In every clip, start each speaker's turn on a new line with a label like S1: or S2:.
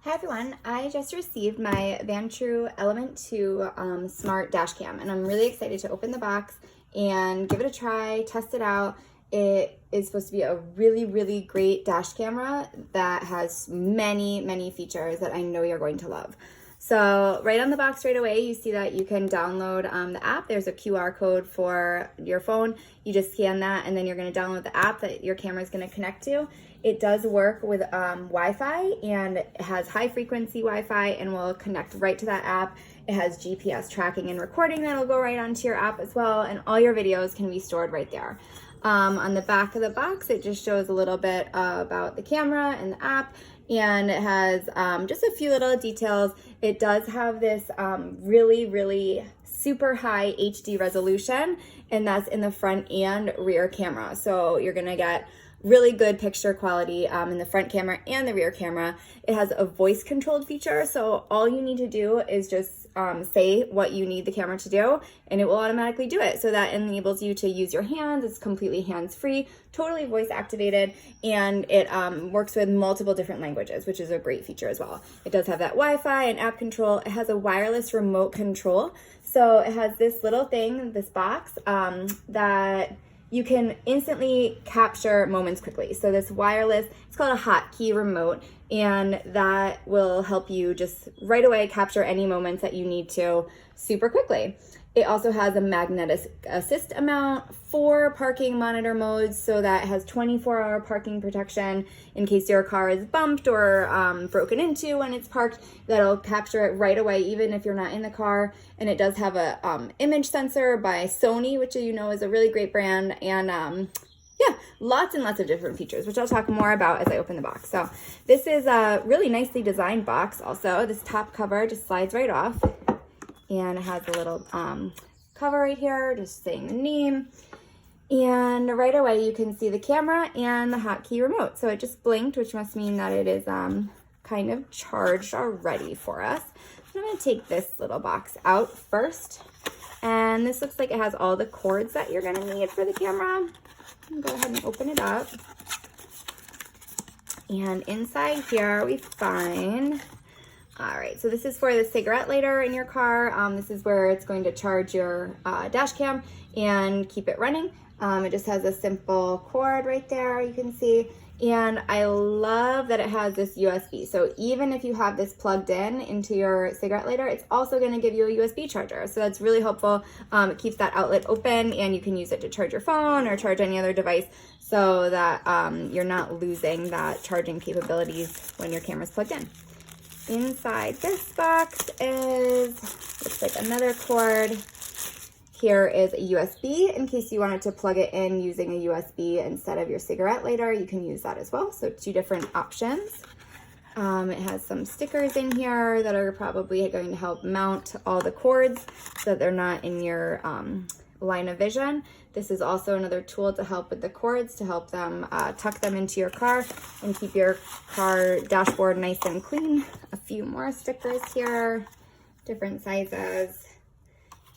S1: Hi everyone, I just received my Vantrue Element 2 Smart Dash Cam, and I'm really excited to open the box and give it a try, test it out. It is supposed to be a really great dash camera that has many features that I know you're going to love. So right on the box right away, you see that you can download the app. There's a QR code for your phone. You just scan that and then you're going to download the app that your camera is going to connect to. It does work with Wi-Fi, and it has high frequency Wi-Fi and will connect right to that app. It has GPS tracking and recording that'll go right onto your app as well, and all your videos can be stored right there. On the back of the box, it just shows a little bit about the camera and the app, and it has just a few little details. It does have this really super high HD resolution, and that's in the front and rear camera. So you're gonna get really good picture quality in the front camera and the rear camera. It has a voice controlled feature, so all you need to do is just say what you need the camera to do, and it will automatically do it. So that enables you to use your hands. It's completely hands-free, totally voice activated, and it works with multiple different languages, which is a great feature as well. It does have that Wi-Fi and app control. It has a wireless remote control. So it has this little thing, this box, that you can instantly capture moments quickly. So this wireless, it's called a Hotkey remote, and that will help you just right away capture any moments that you need to super quickly. It also has a magnetic assist mount, 4 parking monitor modes, so that it has 24-hour parking protection in case your car is bumped or broken into when it's parked. That'll capture it right away, even if you're not in the car. And it does have a image sensor by Sony, which you know is a really great brand, and yeah, lots and lots of different features, which I'll talk more about as I open the box. So this is a really nicely designed box also. This top cover just slides right off, and it has a little cover right here just saying the name. And right away you can see the camera and the Hotkey remote. So it just blinked, which must mean that it is kind of charged already for us. So I'm going to take this little box out first. And this looks like it has all the cords that you're going to need for the camera. Go ahead and open it up. And inside here we find, all right, so this is for the cigarette lighter in your car. This is where it's going to charge your dash cam and keep it running. It just has a simple cord right there, you can see. And I love that it has this USB. So even if you have this plugged in into your cigarette lighter, it's also going to give you a USB charger. So that's really helpful. It keeps that outlet open, and you can use it to charge your phone or charge any other device, so that you're not losing that charging capabilities when your camera's plugged in. Inside this box looks like another cord. Here is a USB in case you wanted to plug it in using a USB instead of your cigarette lighter. You can use that as well. So 2 different options. It has some stickers in here that are probably going to help mount all the cords so that they're not in your line of vision. This is also another tool to help with the cords, to help them tuck them into your car and keep your car dashboard nice and clean. A few more stickers here, different sizes.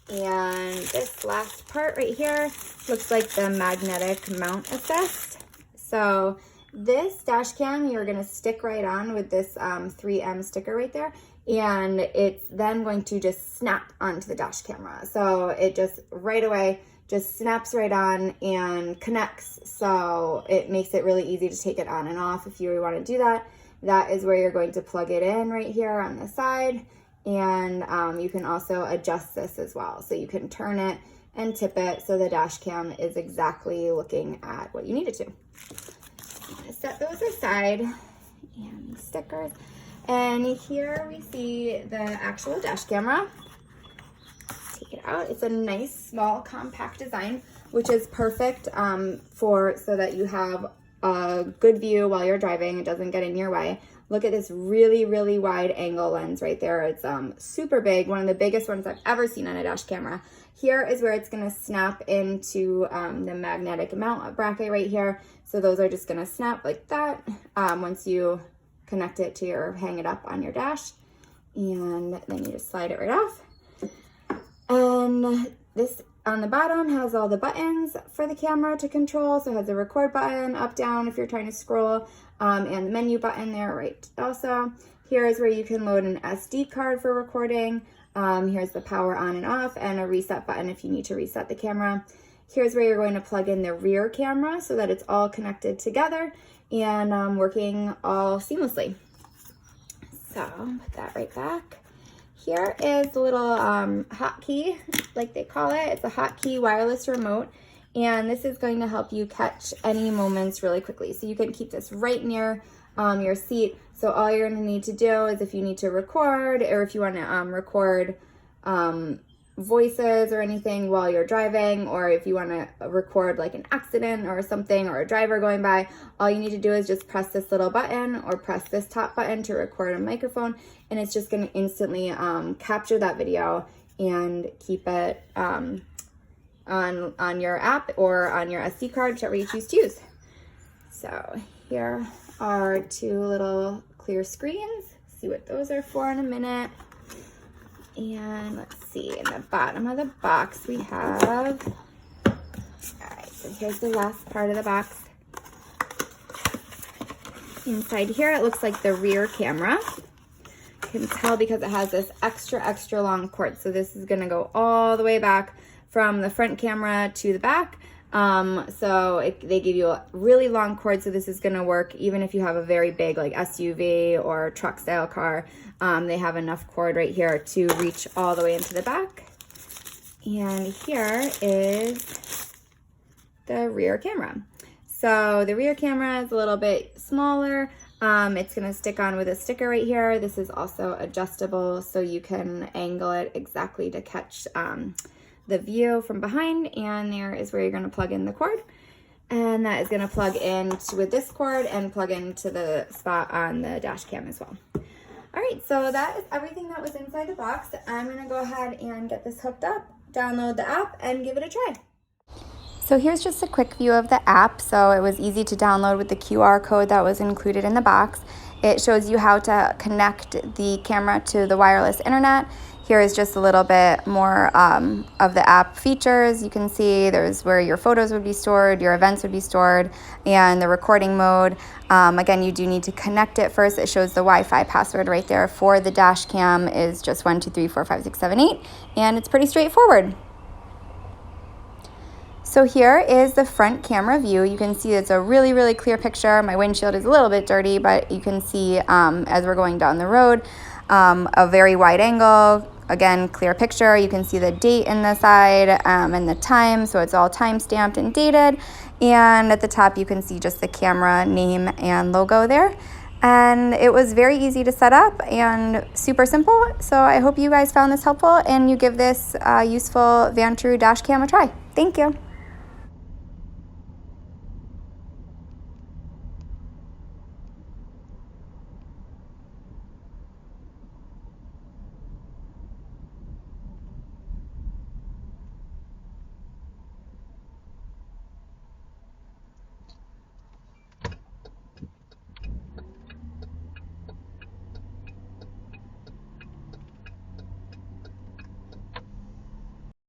S1: And this last part right here looks like the magnetic mount assist. So this dash cam you're going to stick right on with this 3M sticker right there, and it's then going to just snap onto the dash camera. So it just right away just snaps right on and connects. So it makes it really easy to take it on and off if you want to do that. That is where you're going to plug it in right here on the side. And you can also adjust this as well. So you can turn it and tip it so the dash cam is exactly looking at what you need it to. I'm gonna set those aside, and the stickers. And here we see the actual dash camera. Take it out. It's a nice, small, compact design, which is perfect so that you have a good view while you're driving. It doesn't get in your way. Look at this really wide angle lens right there. It's super big, one of the biggest ones I've ever seen on a dash camera. Here is where it's gonna snap into the magnetic mount bracket right here. So those are just gonna snap like that once you connect it to hang it up on your dash. And then you just slide it right off. And this on the bottom has all the buttons for the camera to control. So it has a record button, up, down if you're trying to scroll. and the menu button there, right? Also, here is where you can load an SD card for recording. Here's the power on and off and a reset button if you need to reset the camera. Here's where you're going to plug in the rear camera so that it's all connected together and working all seamlessly. So put that right back. Here is the little hotkey, like they call it. It's a hotkey wireless remote, and this is going to help you catch any moments really quickly. So you can keep this right near your seat. So all you're going to need to do is if you need to record, or if you want to record voices or anything while you're driving, or if you want to record like an accident or something or a driver going by, all you need to do is just press this little button or press this top button to record a microphone, and it's just going to instantly capture that video and keep it on your app or on your SD card, whichever you choose to use. So here are two little clear screens. See what those are for in a minute. And let's see, in the bottom of the box we have, all right, so here's the last part of the box. Inside here, it looks like the rear camera. You can tell because it has this extra long cord. So this is gonna go all the way back from the front camera to the back. They give you a really long cord, so this is going to work even if you have a very big like SUV or truck style car. They have enough cord right here to reach all the way into the back. And here is the rear camera. So the rear camera is a little bit smaller. It's going to stick on with a sticker right here. This is also adjustable, so you can angle it exactly to catch the view from behind, and there is where you're going to plug in the cord, and that is going to plug in with this cord and plug into the spot on the dash cam as well. All right, so that is everything that was inside the box. I'm going to go ahead and get this hooked up, download the app, and give it a try. So here's just a quick view of the app. So it was easy to download with the QR code that was included in the box. It shows you how to connect the camera to the wireless internet. Here is just a little bit more of the app features. You can see there's where your photos would be stored, your events would be stored, and the recording mode. Again, you do need to connect it first. It shows the Wi-Fi password right there for the dash cam is just 1, 2, 3, 4, 5, 6, 7, 8, and it's pretty straightforward. So here is the front camera view. You can see it's a really clear picture. My windshield is a little bit dirty, but you can see as we're going down the road, a very wide angle. Again, clear picture. You can see the date in the side and the time, so it's all time stamped and dated. And at the top, you can see just the camera name and logo there. And it was very easy to set up and super simple. So I hope you guys found this helpful and you give this useful Vantrue dash cam a try. Thank you.